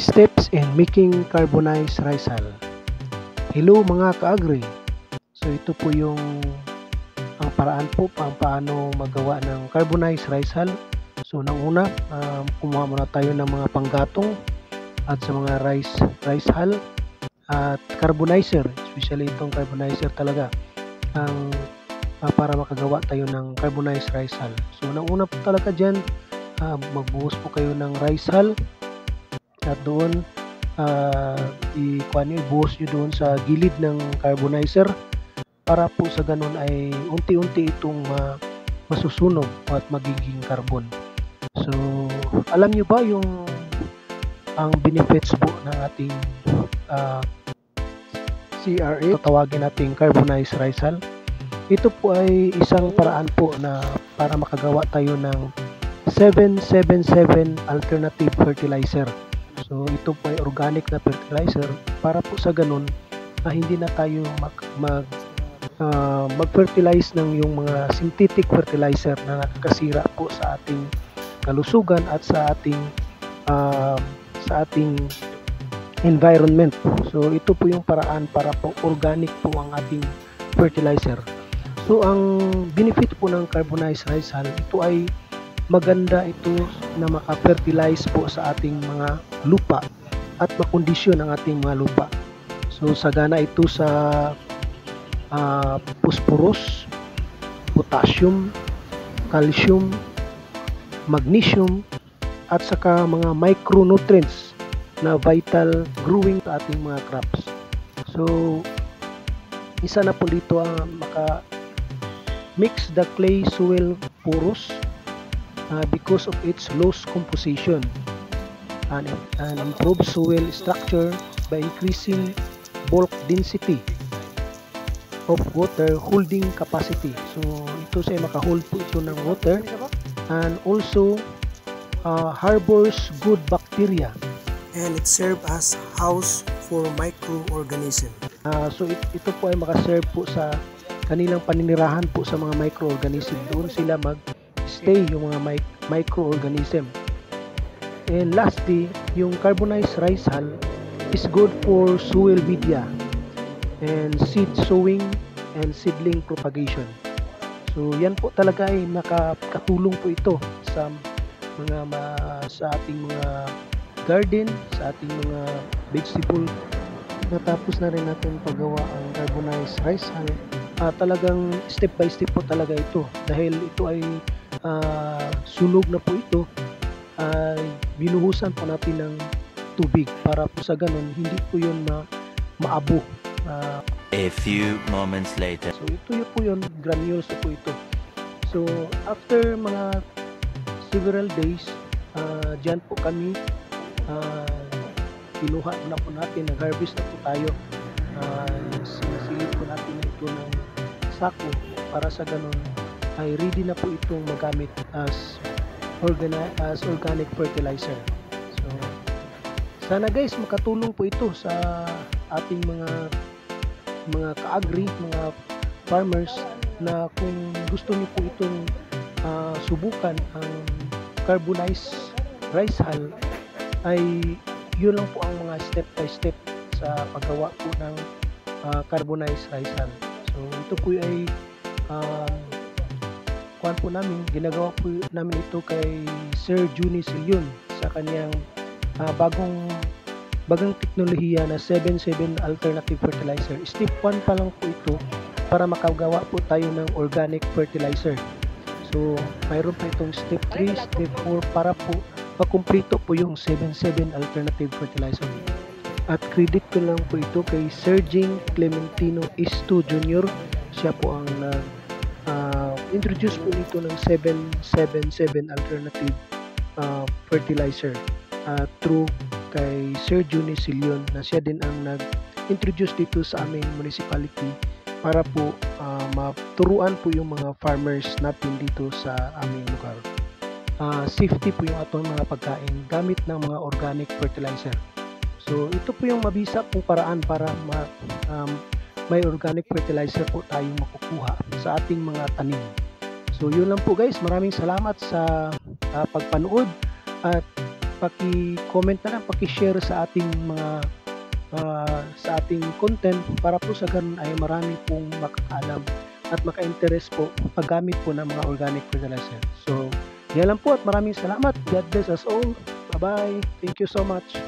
Steps in making carbonized rice hull. Hello mga ka-agri. So ito po yung ang paraan po paano magawa ng carbonized rice hull. So nang una, kumuha muna tayo ng mga panggatong at sa mga rice hull at carbonizer, especially itong carbonizer talaga ang para makagawa tayo ng carbonized rice hull. So nang una po talaga dyan, magbuhos po kayo ng rice hull at doon ibuhos nyo doon sa gilid ng carbonizer para po sa ganun ay unti-unti itong masusunog at magiging carbon. So alam nyo ba yung ang benefits po ng ating CR8, tawagin nating carbonized rice hull? Ito po ay isang paraan po na para makagawa tayo ng 777 alternative fertilizer. So ito po ay organic na fertilizer para po sa ganun hindi na tayo mag-fertilize ng yung mga synthetic fertilizer na nakakasira po sa ating kalusugan at sa ating environment. So ito po yung paraan para po organic po ang ating fertilizer. So ang benefit po ng carbonized rice hull, ito ay maganda ito na maka-fertilize po sa ating mga lupa at makondisyon ang ating mga lupa. So sagana ito sa phosphorus, potassium, calcium, magnesium at saka mga micronutrients na vital growing sa ating mga crops. So isa na po dito ang mix the clay soil porous because of its loose composition and improve soil structure by increasing bulk density of water holding capacity. So ito siya makahold po ito ng water and also harbors good bacteria and it serve as house for microorganism. So ito po ay makaserve po sa kanilang paninirahan po sa mga microorganism. Doon sila mag-stay yung mga microorganism. And lastly, yung carbonized rice hull is good for soil media and seed sowing and seedling propagation. So yan po talaga ay nakakatulong po ito sa ating mga garden, sa ating mga vegetable. Natapos na rin natin paggawa ang carbonized rice hull. Talagang step by step po talaga ito dahil ito ay sunog na po ito, binuhusan po natin ng tubig para po sa ganun hindi po yun maabo. A few moments later. So ito po yun, granules na po ito. So after mga several days, dyan po kami kinuha na po natin, nag-harvest na po tayo. Sinasilip po natin ito ng sako para sa ganun ay ready na po itong magamit as organic fertilizer. So sana guys makatulong po ito sa ating mga ka-agri, mga farmers na kung gusto niyo po itong subukan ang carbonized rice hull ay yun lang po ang mga step by step sa paggawa po ng carbonized rice hull. So ito po ay ginagawa po namin ito kay Sir Juni Silyon sa kanyang bagong teknolohiya na 77 alternative fertilizer. Step 1 pa lang po ito para makagawa po tayo ng organic fertilizer. So mayroon pa itong step 3, step 4 para po makumplito po yung 77 alternative fertilizer. At credit ko lang po ito kay Sir Jing Clementino Isto Jr. Siya po ang introduce po nito ng 777 alternative fertilizer through kay Sir Juni Silyon na siya din ang nag-introduce dito sa aming municipality para po maturuan po yung mga farmers natin dito sa aming lugar. Safety po yung atong mga pagkain gamit ng mga organic fertilizer. So ito po yung mabisa pong paraan para may organic fertilizer po tayong makukuha sa ating mga tanim. So yun lang po guys, maraming salamat sa pagpanood at paki-comment na lang, paki-share sa ating mga sa ating content para po sa ganun ay marami pong makakaalam at maka-interest po paggamit po ng mga organic fertilizer. So, yan lang po at maraming salamat. God bless us all. Bye-bye. Thank you so much.